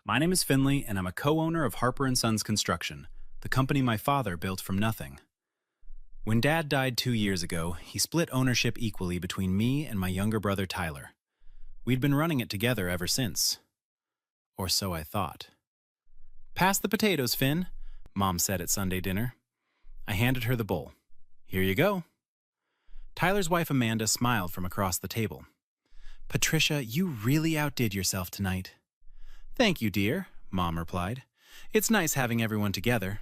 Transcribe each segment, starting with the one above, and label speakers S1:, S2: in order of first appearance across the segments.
S1: My name is Finley, and I'm a co-owner of Harper & Sons Construction, the company my father built from nothing. When Dad died 2 years ago, he split ownership equally between me and my younger brother Tyler. We'd been running it together ever since. Or so I thought. "Pass the potatoes, Finn," Mom said at Sunday dinner. I handed her the bowl. "Here you go." Tyler's wife Amanda smiled from across the table. "Patricia, you really outdid yourself tonight." "Thank you, dear," Mom replied. "It's nice having everyone together."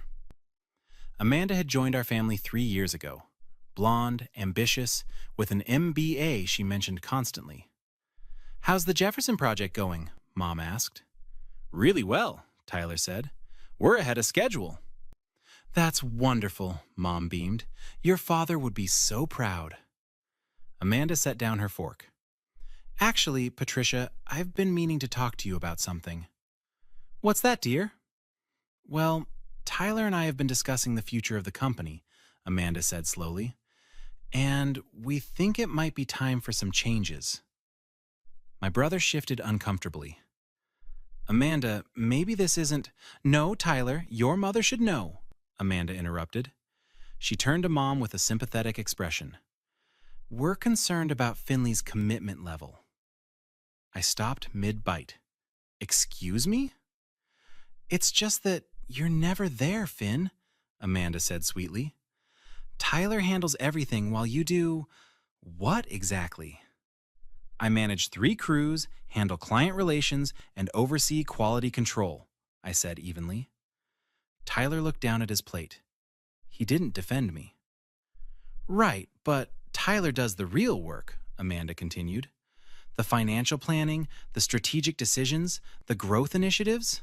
S1: Amanda had joined our family 3 years ago. Blonde, ambitious, with an MBA she mentioned constantly. "How's the Jefferson project going?" Mom asked. "Really well," Tyler said. "We're ahead of schedule." "That's wonderful," Mom beamed. "Your father would be so proud." Amanda set down her fork. "Actually, Patricia, I've been meaning to talk to you about something." "What's that, dear?" "Well, Tyler and I have been discussing the future of the company," Amanda said slowly. "And we think it might be time for some changes." My brother shifted uncomfortably. "Amanda, maybe this isn't—" "No, Tyler, your mother should know," Amanda interrupted. She turned to Mom with a sympathetic expression. "We're concerned about Finley's commitment level." I stopped mid-bite. "Excuse me?" "It's just that you're never there, Finn," Amanda said sweetly. "Tyler handles everything while you do— what exactly?" "I manage 3 crews, handle client relations, and oversee quality control," I said evenly. Tyler looked down at his plate. He didn't defend me. "Right, but Tyler does the real work," Amanda continued. "The financial planning, the strategic decisions, the growth initiatives."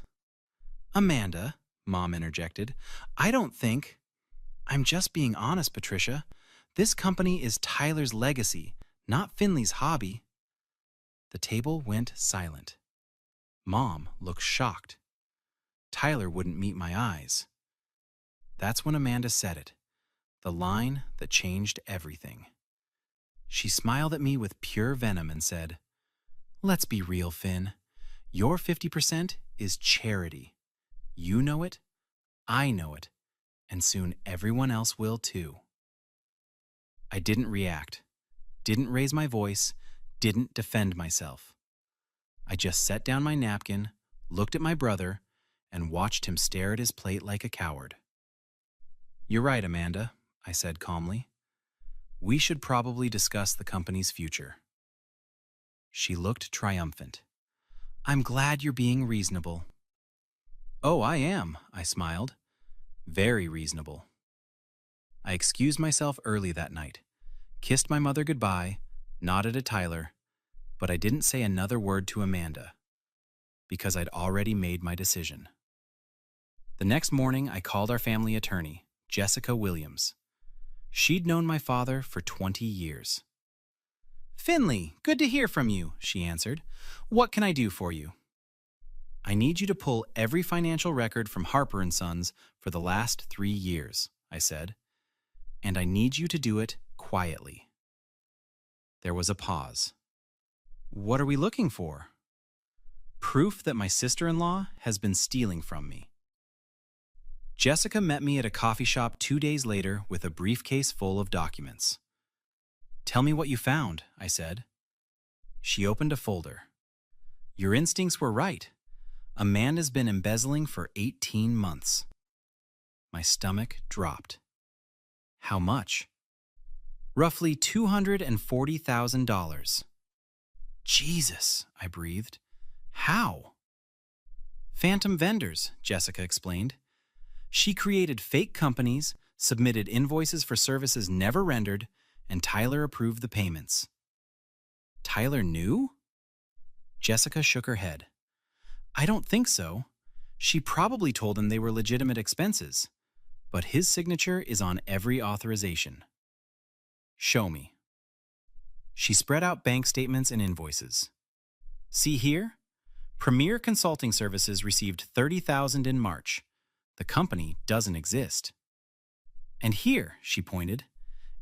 S1: "Amanda," Mom interjected, "I don't think—" "I'm just being honest, Patricia. This company is Tyler's legacy, not Finley's hobby." The table went silent. Mom looked shocked. Tyler wouldn't meet my eyes. That's when Amanda said it, the line that changed everything. She smiled at me with pure venom and said, "Let's be real, Finn. Your 50% is charity. You know it, I know it, and soon everyone else will too." I didn't react, didn't raise my voice, didn't defend myself. I just set down my napkin, looked at my brother, and watched him stare at his plate like a coward. "You're right, Amanda," I said calmly. "We should probably discuss the company's future." She looked triumphant. "I'm glad you're being reasonable." "Oh, I am," I smiled. "Very reasonable." I excused myself early that night, kissed my mother goodbye, nodded at Tyler, but I didn't say another word to Amanda, because I'd already made my decision. The next morning, I called our family attorney, Jessica Williams. She'd known my father for 20 years. "Finley, good to hear from you," she answered. "What can I do for you?" "I need you to pull every financial record from Harper & Sons for the last 3 years," I said. "And I need you to do it quietly." There was a pause. "What are we looking for?" "Proof that my sister-in-law has been stealing from me." Jessica met me at a coffee shop 2 days later with a briefcase full of documents. "Tell me what you found," I said. She opened a folder. "Your instincts were right. Amanda's been embezzling for 18 months. My stomach dropped. "How much?" "Roughly $240,000. "Jesus," I breathed. "How?" "Phantom vendors," Jessica explained. "She created fake companies, submitted invoices for services never rendered, and Tyler approved the payments." "Tyler knew?" Jessica shook her head. "I don't think so. She probably told him they were legitimate expenses, but his signature is on every authorization." "Show me." She spread out bank statements and invoices. "See here? Premier Consulting Services received $30,000 in March. The company doesn't exist." "And here," she pointed,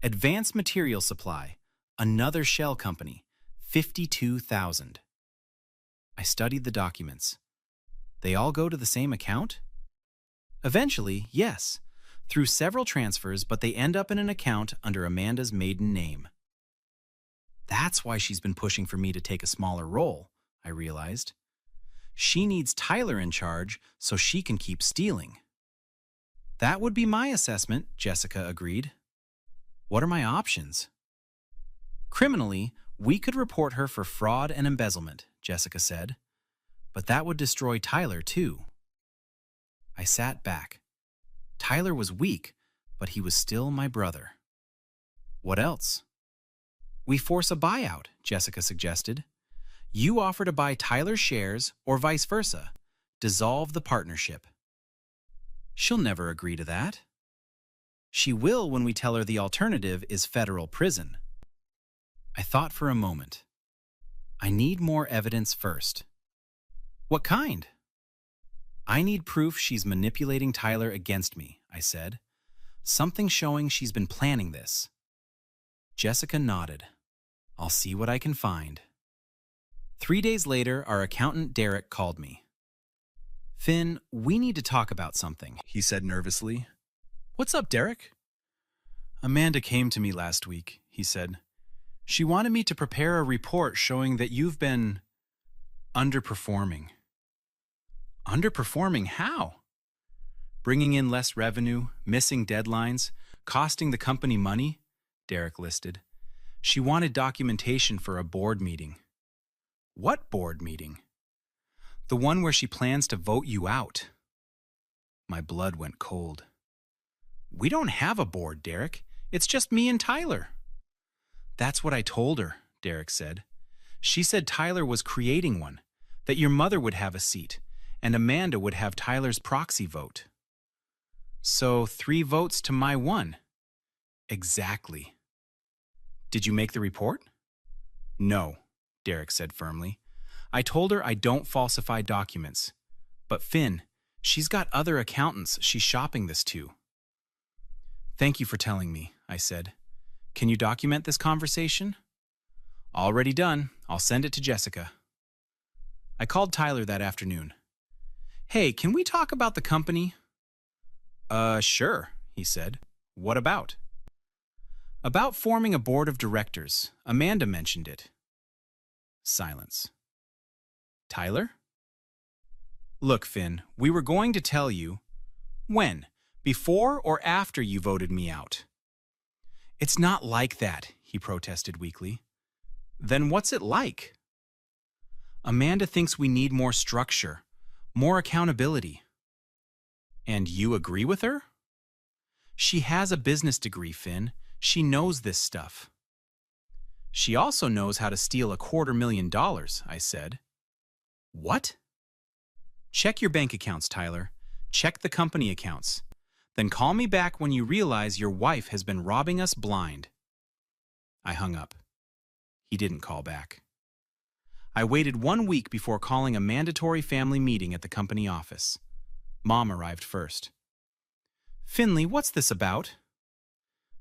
S1: "Advanced Material Supply, another shell company, $52,000. I studied the documents. They all go to the same account? Eventually, yes, through several transfers, but they end up in an account under Amanda's maiden name. That's why she's been pushing for me to take a smaller role, I realized. She needs Tyler in charge so she can keep stealing. That would be my assessment, Jessica agreed. What are my options? Criminally, we could report her for fraud and embezzlement, Jessica said. But that would destroy Tyler, too. I sat back. Tyler was weak, but he was still my brother. What else? We force a buyout, Jessica suggested. You offer to buy Tyler's shares or vice versa. Dissolve the partnership. She'll never agree to that. She will when we tell her the alternative is federal prison. I thought for a moment. I need more evidence first. What kind? I need proof she's manipulating Tyler against me, I said. Something showing she's been planning this. Jessica nodded. I'll see what I can find. 3 days later, our accountant Derek called me. Finn, we need to talk about something, he said nervously. What's up, Derek? Amanda came to me last week, he said. She wanted me to prepare a report showing that you've been underperforming. Underperforming how? Bringing in less revenue, missing deadlines, costing the company money, Derek listed. She wanted documentation for a board meeting. What board meeting? The one where she plans to vote you out. My blood went cold. We don't have a board, Derek. It's just me and Tyler. That's what I told her, Derek said. She said Tyler was creating one, that your mother would have a seat, and Amanda would have Tyler's proxy vote. So 3 votes to my 1. Exactly. Did you make the report? No, Derek said firmly. I told her I don't falsify documents. But Finn, she's got other accountants she's shopping this to. Thank you for telling me, I said. Can you document this conversation? Already done. I'll send it to Jessica. I called Tyler that afternoon. Hey, can we talk about the company? Sure, he said. What about? About forming a board of directors. Amanda mentioned it. Silence. Tyler? Look, Finn, we were going to tell you. When? Before or after you voted me out? It's not like that, he protested weakly. Then what's it like? Amanda thinks we need more structure, more accountability. And you agree with her? She has a business degree, Finn. She knows this stuff. She also knows how to steal $250,000, I said. What? Check your bank accounts, Tyler. Check the company accounts. Then call me back when you realize your wife has been robbing us blind. I hung up. He didn't call back. I waited 1 week before calling a mandatory family meeting at the company office. Mom arrived first. Finley, what's this about?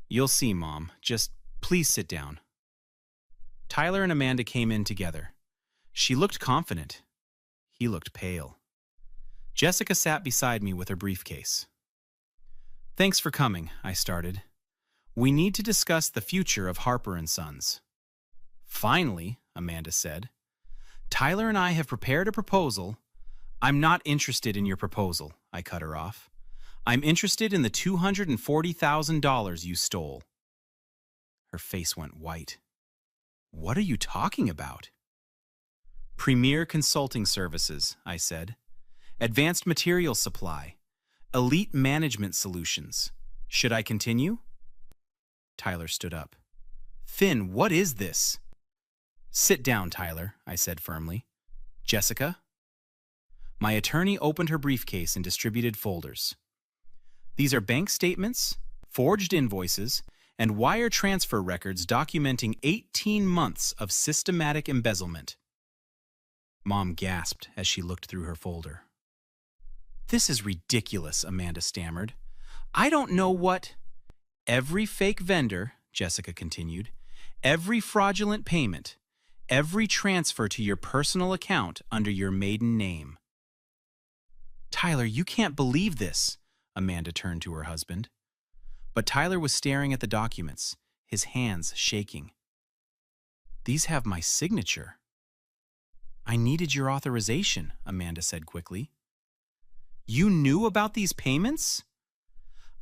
S1: You'll see, Mom. Just please sit down. Tyler and Amanda came in together. She looked confident. He looked pale. Jessica sat beside me with her briefcase. Thanks for coming, I started. We need to discuss the future of Harper & Sons. Finally, Amanda said. Tyler and I have prepared a proposal. I'm not interested in your proposal, I cut her off. I'm interested in the $240,000 you stole. Her face went white. What are you talking about? Premier Consulting Services, I said. Advanced Material Supply. Elite Management Solutions. Should I continue? Tyler stood up. Finn, what is this? Sit down, Tyler, I said firmly. Jessica? My attorney opened her briefcase and distributed folders. These are bank statements, forged invoices, and wire transfer records documenting 18 months of systematic embezzlement. Mom gasped as she looked through her folder. This is ridiculous, Amanda stammered. I don't know what... Every fake vendor, Jessica continued, every fraudulent payment, every transfer to your personal account under your maiden name. Tyler, you can't believe this, Amanda turned to her husband. But Tyler was staring at the documents, his hands shaking. These have my signature. I needed your authorization, Amanda said quickly. You knew about these payments?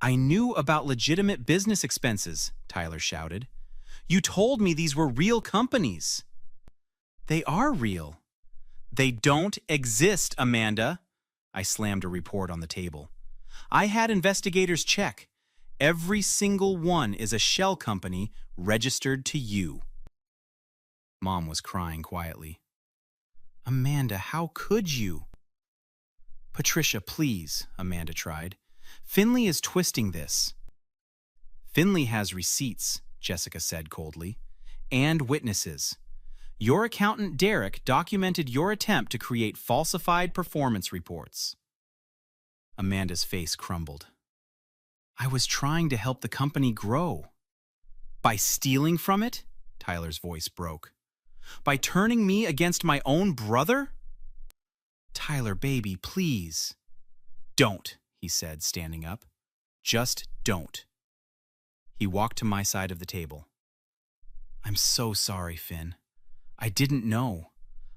S1: I knew about legitimate business expenses, Tyler shouted. You told me these were real companies. They are real. They don't exist, Amanda. I slammed a report on the table. I had investigators check. Every single one is a shell company registered to you. Mom was crying quietly. Amanda, how could you? Patricia, please, Amanda tried. Finley is twisting this. Finley has receipts, Jessica said coldly, and witnesses. Your accountant, Derek, documented your attempt to create falsified performance reports. Amanda's face crumbled. I was trying to help the company grow. By stealing from it? Tyler's voice broke. By turning me against my own brother? Tyler, baby, please. Don't, he said, standing up. Just don't. He walked to my side of the table. I'm so sorry, Finn. I didn't know.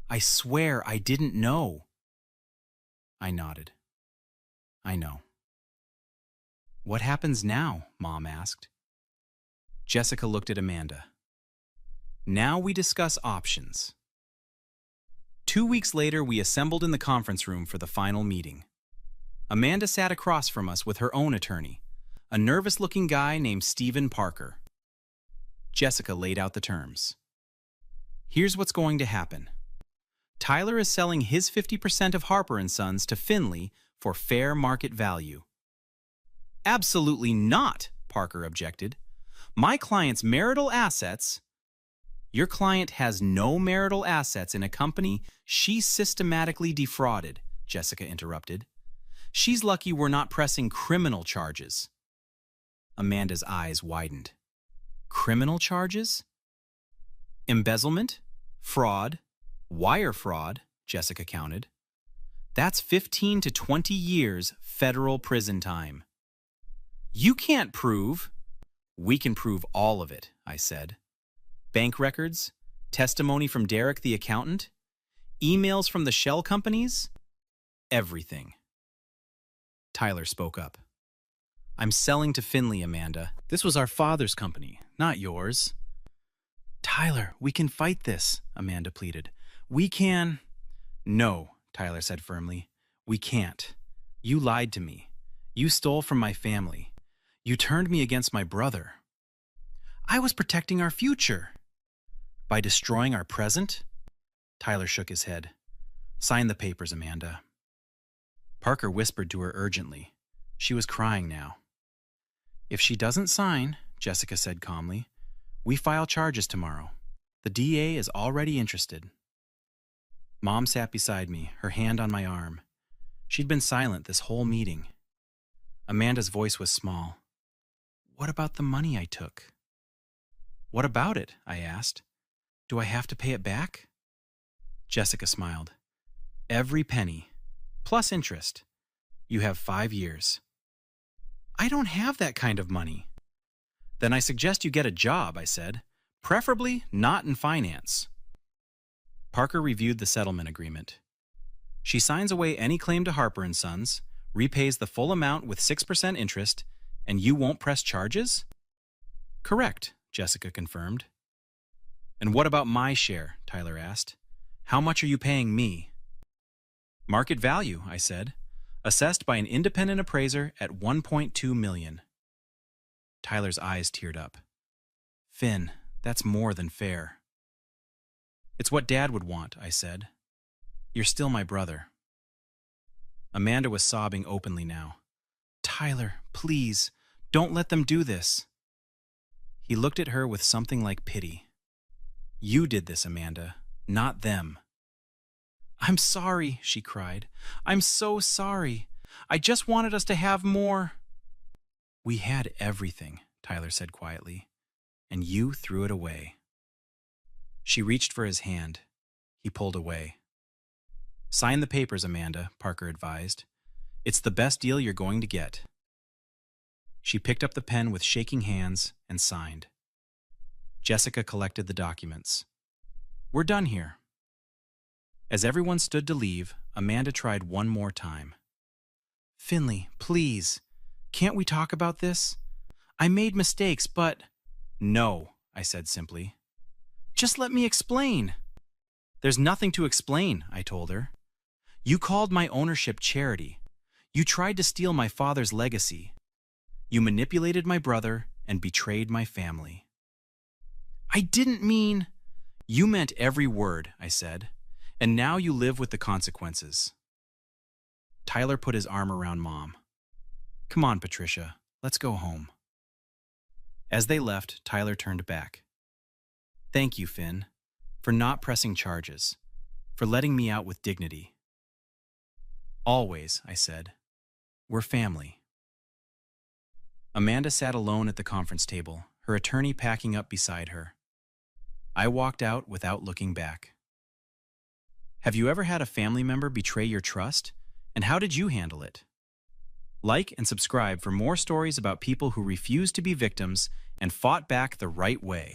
S1: I swear I didn't know. I nodded. I know. What happens now? Mom asked. Jessica looked at Amanda. Now we discuss options. 2 weeks later, we assembled in the conference room for the final meeting. Amanda sat across from us with her own attorney, a nervous-looking guy named Stephen Parker. Jessica laid out the terms. Here's what's going to happen. Tyler is selling his 50% of Harper & Sons to Finley for fair market value. Absolutely not, Parker objected. My client's marital assets... Your client has no marital assets in a company she systematically defrauded, Jessica interrupted. She's lucky we're not pressing criminal charges. Amanda's eyes widened. Criminal charges? Embezzlement, fraud, wire fraud, Jessica counted. That's 15 to 20 years federal prison time. You can't prove. We can prove all of it, I said. Bank records, testimony from Derek the accountant, emails from the shell companies, everything. Tyler spoke up. I'm selling to Finley, Amanda. This was our father's company, not yours. Tyler, we can fight this, Amanda pleaded. We can... No, Tyler said firmly. We can't. You lied to me. You stole from my family. You turned me against my brother. I was protecting our future. By destroying our present? Tyler shook his head. Sign the papers, Amanda. Parker whispered to her urgently. She was crying now. If she doesn't sign, Jessica said calmly, we file charges tomorrow. The DA is already interested. Mom sat beside me, her hand on my arm. She'd been silent this whole meeting. Amanda's voice was small. What about the money I took? What about it? I asked. Do I have to pay it back? Jessica smiled. Every penny, plus interest. You have 5 years. I don't have that kind of money. Then I suggest you get a job, I said. Preferably not in finance. Parker reviewed the settlement agreement. She signs away any claim to Harper & Sons, repays the full amount with 6% interest, and you won't press charges? Correct, Jessica confirmed. And what about my share? Tyler asked. How much are you paying me? Market value, I said, assessed by an independent appraiser at $1.2 million. Tyler's eyes teared up. Finn, that's more than fair. It's what Dad would want, I said. You're still my brother. Amanda was sobbing openly now. Tyler, please, don't let them do this. He looked at her with something like pity. You did this, Amanda, not them. I'm sorry, she cried. I'm so sorry. I just wanted us to have more. We had everything, Tyler said quietly, and you threw it away. She reached for his hand. He pulled away. Sign the papers, Amanda, Parker advised. It's the best deal you're going to get. She picked up the pen with shaking hands and signed. Jessica collected the documents. We're done here. As everyone stood to leave, Amanda tried one more time. Finley, please, can't we talk about this? I made mistakes, but... No, I said simply. Just let me explain. There's nothing to explain, I told her. You called my ownership charity. You tried to steal my father's legacy. You manipulated my brother and betrayed my family. I didn't mean... You meant every word, I said, and now you live with the consequences. Tyler put his arm around Mom. Come on, Patricia, let's go home. As they left, Tyler turned back. Thank you, Finn, for not pressing charges, for letting me out with dignity. Always, I said. We're family. Amanda sat alone at the conference table, her attorney packing up beside her. I walked out without looking back. Have you ever had a family member betray your trust? And how did you handle it? Like and subscribe for more stories about people who refused to be victims and fought back the right way.